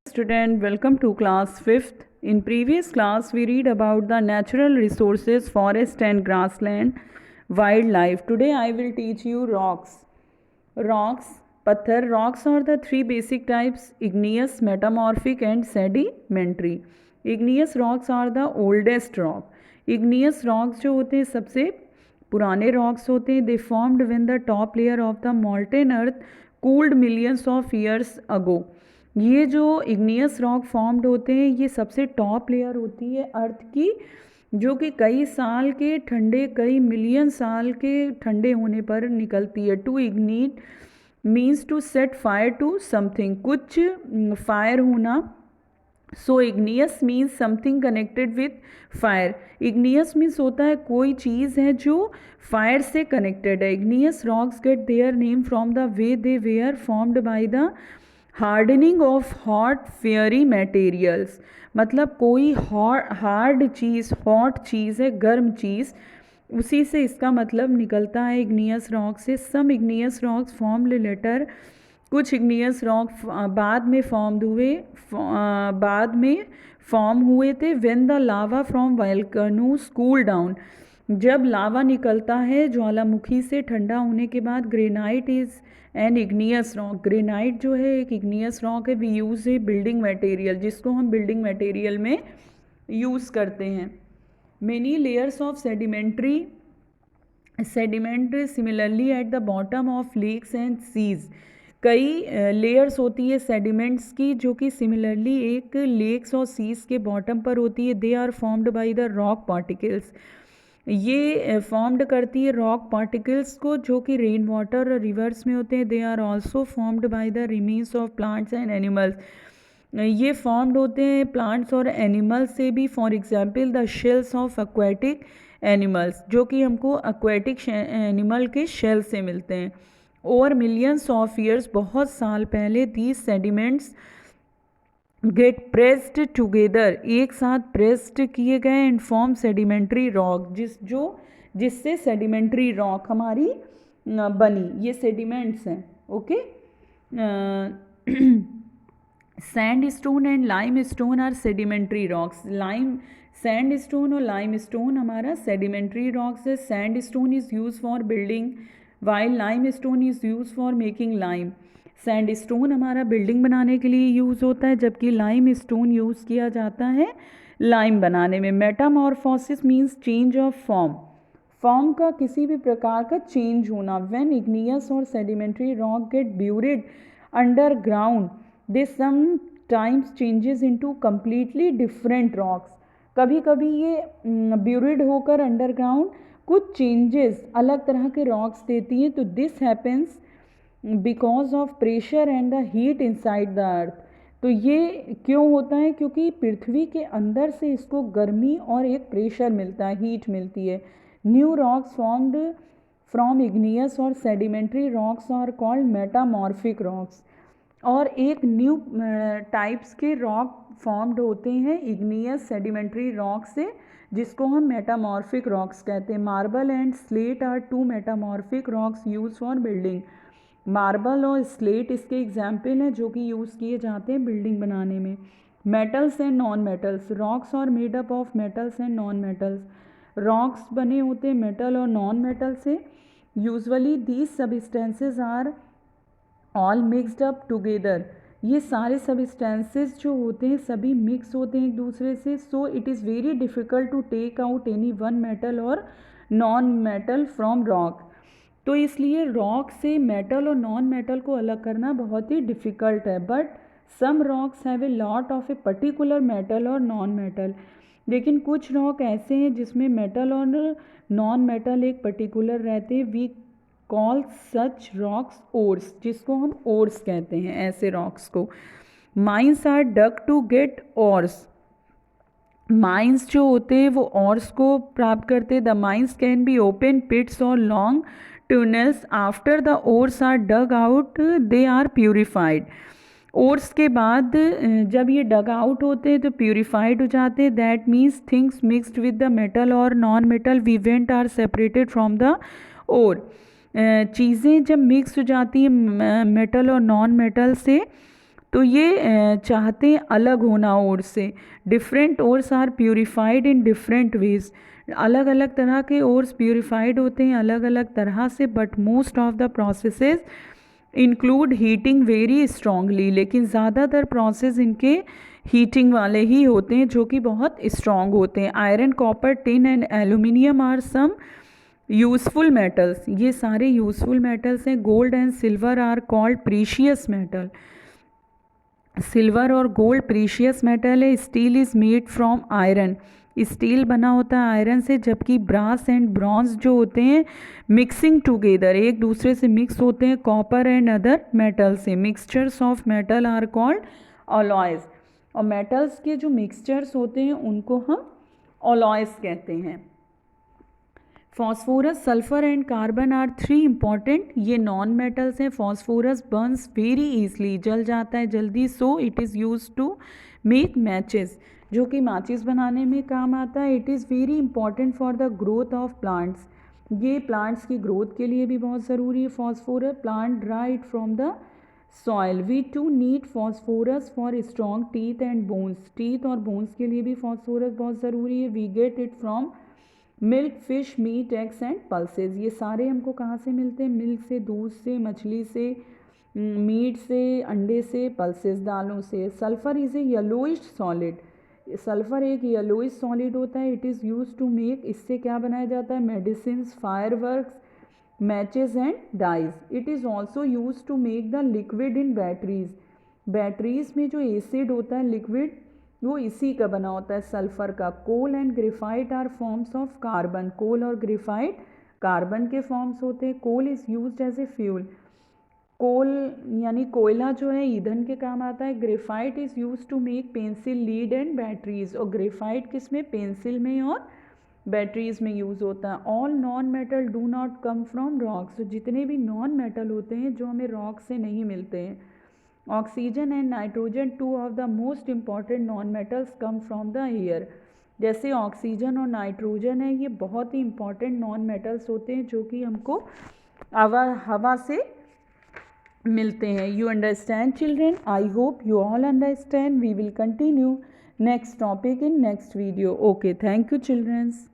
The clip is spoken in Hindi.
Student, welcome to class 5th. In previous class we read about the natural resources, forest and grassland, wildlife. Today I will teach you rocks. Pathar. Rocks are the three basic types: igneous, metamorphic and sedimentary. Igneous rocks are the oldest rock. Igneous rocks जो होते हैं सबसे पुराने rocks होते हैं. They formed when the top layer of the molten earth cooled millions of years ago. ये जो इग्नियस रॉक फॉर्म्ड होते हैं ये सबसे टॉप लेयर होती है अर्थ की, जो कि कई साल के ठंडे, कई मिलियन साल के ठंडे होने पर निकलती है. To ignite means to set fire to something, कुछ फायर होना. So igneous means something connected with fire. Igneous means होता है कोई चीज़ है जो फायर से कनेक्टेड है. Igneous rocks get their name from the way they were formed by the hardening of hot fiery materials. मतलब कोई हार्ड चीज़, हॉट चीज़ है, गर्म चीज़, उसी से इसका मतलब निकलता है इग्नियस रॉक से. सम इग्नियस रॉक्स फॉर्म लेटर, कुछ इग्नियस रॉक बाद में फॉर्म हुए थे. When the lava from volcanoes cool down, जब लावा निकलता है ज्वालामुखी से ठंडा होने के बाद. Granite is an igneous rock. Granite जो है एक इग्नियस रॉक है. We use a building material, जिसको हम बिल्डिंग मटेरियल में यूज़ करते हैं. Many layers of sediment similarly at the bottom of lakes and seas. कई लेयर्स होती है सेडिमेंट्स की जो कि सिमिलरली एक लेक्स और सीज के बॉटम पर होती है. They are formed by the rock particles. ये फॉर्म्ड करती है रॉक पार्टिकल्स को जो कि रेन वाटर और रिवर्स में होते हैं. They are also formed by the remains of plants and animals. ये फॉर्म्ड होते हैं प्लांट्स और एनिमल्स से भी. For example the shells of aquatic animals, जो कि हमको एक्वेटिक एनिमल के शेल से मिलते हैं. ओवर मिलियंस ऑफ ईयर्स, बहुत साल पहले, these sediments get pressed together, एक साथ प्रेस्ड किए गए, एंड फॉर्म सेडिमेंट्री रॉक, जिससे सेडिमेंट्री रॉक हमारी बनी. ये सेडिमेंट्स हैं. Okay. Sandstone and limestone are sedimentary rocks. Sandstone और लाइम स्टोन हमारा सेडिमेंट्री रॉक्स है. Sandstone is use for building while limestone is use for making lime. Sandstone हमारा बिल्डिंग बनाने के लिए यूज़ होता है, जबकि लाइम स्टोन यूज़ किया जाता है लाइम बनाने में. Metamorphosis means change of form का किसी भी प्रकार का चेंज होना. व्हेन इग्नियस और sedimentary rock get buried underground, they sometimes changes into completely different rocks. कभी कभी ये ब्यूरिड होकर अंडरग्राउंड कुछ चेंजेस अलग तरह के रॉक्स देती हैं. तो this happens because of pressure and the heat inside the earth. तो ये क्यों होता है? क्योंकि पृथ्वी के अंदर से इसको गर्मी और एक प्रेशर मिलता है, हीट मिलती है. New rocks formed from igneous और sedimentary rocks are called metamorphic rocks. और एक न्यू टाइप्स के रॉक फॉर्म्ड होते हैं इग्नियस सेडिमेंट्री रॉक से, जिसको हम मेटामॉर्फिक रॉक्स कहते हैं. Marble and slate are two metamorphic rocks use for building. Marble और स्लेट इसके एग्जाम्पल हैं जो कि यूज़ किए जाते हैं बिल्डिंग बनाने में. Metals and non metals. Rocks are made up of metals and non metals. रॉक्स बने होते हैं मेटल और नॉन मेटल से. Usually these substances are all mixed up together. ये सारे सब्सटेंसेज जो होते हैं सभी मिक्स होते हैं एक दूसरे से. So it is very difficult to take out any one metal और नॉन मेटल फ्रॉम रॉक. तो इसलिए रॉक से मेटल और नॉन मेटल को अलग करना बहुत ही डिफ़िकल्ट है. But some rocks have a lot of a particular metal और नॉन मेटल. लेकिन कुछ रॉक ऐसे हैं जिसमें मेटल और नॉन मेटल एक पर्टिकुलर रहते हैं. We call such rocks ores, जिसको हम ओर्स कहते हैं ऐसे रॉक्स को. Mines are dug to get ores. Mines जो होते हैं वो ओर्स को प्राप्त करते हैं. The mines can be open pits और long tunnels. After the ores are dug out they are purified. Ores के बाद जब ये डग आउट होते हैं तो प्यूरिफाइड हो जाते हैं. That means things mixed with the metal और non metal event are separated from the ore. चीज़ें जब मिक्स हो जाती हैं मेटल और नॉन मेटल से तो ये चाहते हैं अलग होना ओर से। Different ores are purified in different ways, अलग अलग तरह के ओर्स प्यूरिफाइड होते हैं अलग अलग तरह से, but most of the processes include heating very strongly, लेकिन ज़्यादातर प्रोसेस इनके हीटिंग वाले ही होते हैं जो कि बहुत स्ट्रांग होते हैं। Iron, copper, tin and aluminium are some useful metals, ये सारे यूज़फुल मेटल्स हैं। Gold and silver are called precious metal, silver और गोल्ड प्रीशियस मेटल है। Steel is made from iron, steel बना होता है आयरन से, जबकि ब्रास एंड ब्रॉन्ज जो होते हैं मिक्सिंग टुगेदर, एक दूसरे से मिक्स होते हैं कॉपर एंड अदर मेटल से। Mixtures of metal are called alloys, और मेटल्स के जो मिक्सचर्स होते हैं उनको हम अलॉयज़ कहते हैं। Phosphorus, sulphur and carbon are 3 important, ये नॉन मेटल्स हैं। फॉस्फोरस बर्न्स वेरी ईजली, जल जाता है जल्दी, so it is use to make matches, जो कि माचिस बनाने में काम आता है। It is very important for the growth of plants, ये प्लांट्स की ग्रोथ के लिए भी बहुत ज़रूरी है phosphorus. Plant dried from the soil, we too need phosphorus for strong teeth and bones, teeth और बोन्स के लिए भी फॉस्फोरस बहुत ज़रूरी है। We get it from milk, fish, meat, eggs and pulses, ये सारे हमको कहाँ से मिलते हैं? मिल्क से, दूध से, मछली से, मीट से, अंडे से, पल्सेस दालों से। Sulphur is a yellowish solid, sulphur एक येलोइश सॉलिड होता है। It is use to make, इससे क्या बनाया जाता है? Medicine, fireworks, matches and dyes. It is also use to make the liquid in batteries, batteries में जो एसिड होता है लिक्विड, वो इसी का बना होता है, सल्फर का। Coal and graphite are forms of carbon, coal और ग्रेफाइट कार्बन के फॉर्म्स होते हैं। Coal is used as a fuel, coal यानी कोयला जो है ईंधन के काम आता है। Graphite is use to make pencil, lead and batteries, और ग्रेफाइट किस में? पेंसिल में और बैटरीज में यूज़ होता है। All non metal do not come from rocks, जितने भी नॉन मेटल होते हैं जो हमें रॉक से नहीं मिलते हैं। Oxygen and nitrogen, two of the most important non metals, come from the air, जैसे ऑक्सीजन और नाइट्रोजन है, ये बहुत ही इंपॉर्टेंट नॉन मेटल्स होते हैं जो कि हमको हवा से मिलते हैं। You understand children? I hope you all understand. We will continue next topic in next video. Okay, thank you childrens.